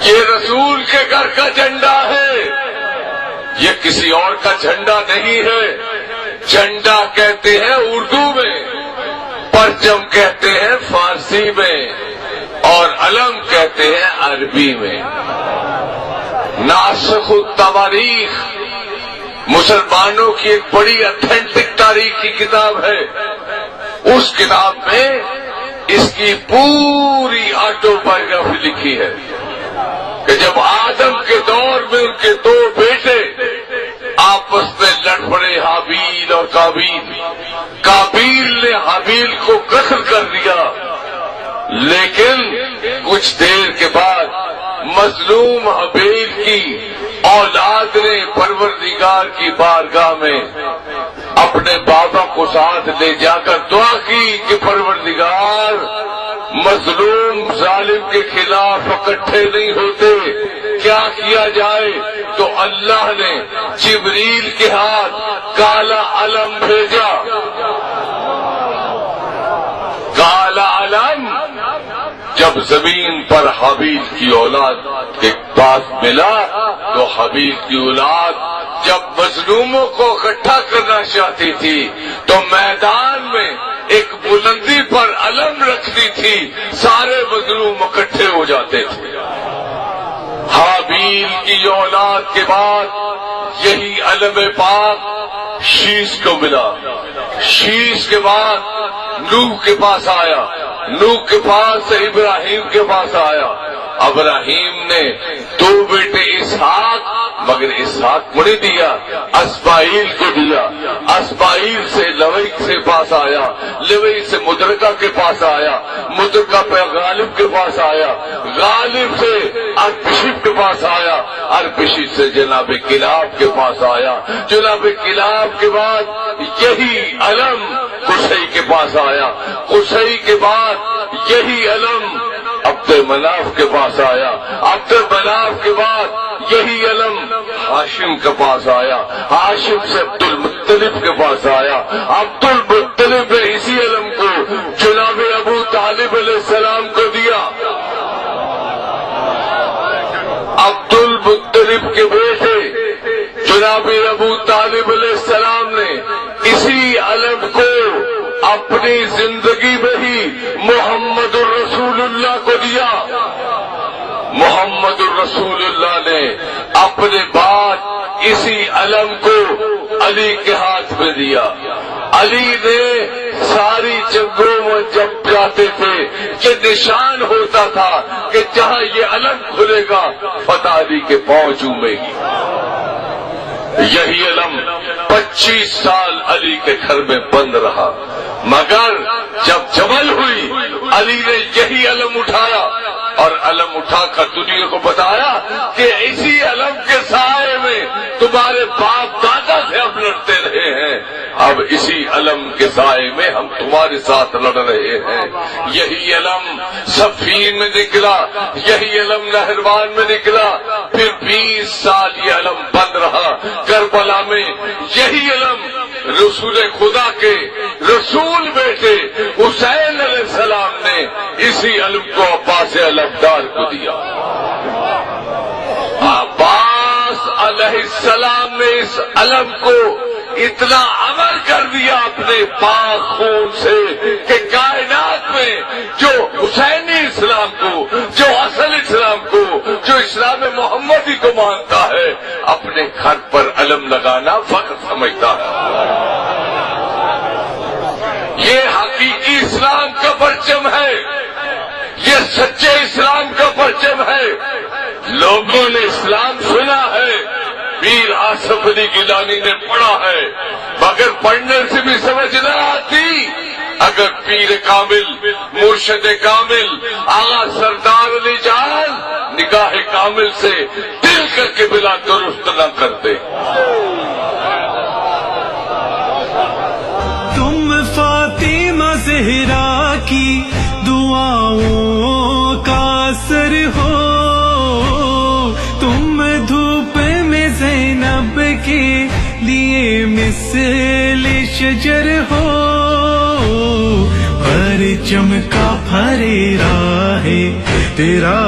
یہ رسول کے گھر کا جھنڈا ہے، یہ کسی اور کا جھنڈا نہیں ہے۔ جھنڈا کہتے ہیں اردو میں، پرچم کہتے ہیں فارسی میں، اور علم کہتے ہیں عربی میں۔ ناسخ التواریخ مسلمانوں کی ایک بڑی اتھینٹک تاریخ کی کتاب ہے۔ اس کتاب میں اس کی پوری آٹو بایوگرافی لکھی ہے کہ جب آدم کے دور میں ان کے دو بیٹے آپس میں لڑ پڑے، حابیل اور قابیل۔ قابیل نے حابیل کو قتل کر دیا، لیکن کچھ دیر کے بعد مظلوم حابیل کی اولاد نے پروردگار کی بارگاہ میں اپنے بابا کو ساتھ لے جا کر دعا کی کہ پروردگار مظلوم ظالم کے خلاف اکٹھے نہیں ہوتے، کیا کیا جائے؟ تو اللہ نے جبریل کے ہاتھ کالا علم بھیجا۔ کالا علم جب زمین پر حابیل کی اولاد کے پاس ملا تو حابیل کی اولاد جب مظلوموں کو اکٹھا کرنا چاہتی تھی تو میدان میں ایک بلندی پر علم رکھتی تھی، سارے مظلوم اکٹھے ہو جاتے تھے۔ حابیل کی اولاد کے بعد یہی علم پاک شیش کو ملا۔ شیش کے بعد نوح کے پاس آیا، نوح کے پاس سے ابراہیم کے پاس آیا۔ ابراہیم نے دو بیٹے اسحاق، مگر اسحاق کو نہیں دیا، اسماعیل کو دیا۔ اسماعیل سے لوئی سے پاس آیا، لوئی سے مدرکہ کے پاس آیا، مدرکہ پہ غالب کے پاس آیا، غالب سے ارپشب کے پاس آیا، ارپشب سے جناب کلاب کے پاس آیا، جناب کلاب کے بعد یہی علم قصی کے پاس آیا، قصی کے بعد یہی علم عبد مناف کے پاس آیا، عبد مناف کے بعد یہی علم ہاشم کے پاس آیا، ہاشم سے عبد المطلب کے پاس آیا، عبد المطلب نے اسی علم کو جناب ابو طالب علیہ السلام کو دیا۔ عبد المطلب کے بیٹے جناب ابو طالب علیہ السلام نے اسی علم کو اپنی زندگی میں ہی محمد الرسول اللہ کو دیا۔ محمد الرسول اللہ نے اپنے بعد اسی علم کو علی کے ہاتھ میں دیا۔ علی نے ساری جنگوں میں جب جاتے تھے یہ نشان ہوتا تھا کہ جہاں یہ علم کھلے گا فتح علی کے پاؤں چومے گی۔ یہی علم 25 سال علی کے گھر میں بند رہا، مگر جب جمل ہوئی علی نے یہی علم اٹھایا اور علم اٹھا کر دنیا کو بتایا کہ اسی علم کے سائے میں تمہارے باپ دادا سے ہم لڑتے رہے ہیں، اب اسی علم کے سائے میں ہم تمہارے ساتھ لڑ رہے ہیں۔ یہی علم صفین میں نکلا، یہی علم نہروان میں نکلا، پھر 20 سال یہ علم بند رہا کربلا میں۔ یہی علم رسول خدا کے رسول بیٹے حسین علیہ السلام نے اسی علم کو عباس علمدار کو دیا۔ عباس علیہ السلام نے اس علم کو اتنا عمل کر دیا اپنے پاک خون سے کہ کائنات میں جو حسینی اسلام کو، جو اصل اسلام کو، جو اسلام محمدی کو مانتا ہے اپنے گھر پر علم لگانا فخر سمجھتا ہے۔ یہ حقیقی اسلام کا پرچم ہے، یہ سچے اسلام کا پرچم ہے۔ لوگوں نے اسلام سنا ہے، پیر آصف علی گیلانی نے پڑھا ہے، مگر پڑھنے سے بھی سمجھ نہ آتی۔ اگر پیر کامل، مرشد کامل، آغا سردار علی جان نگاہ کامل سے دل کا قبلہ درست نہ کرتے۔ تم فاطمہ زہرا کی دعاؤں کا اثر ہو، تم دھوپ میں زینب کے لیے مثل شجر ہو، پرچم کا پھریرا ہے تیرا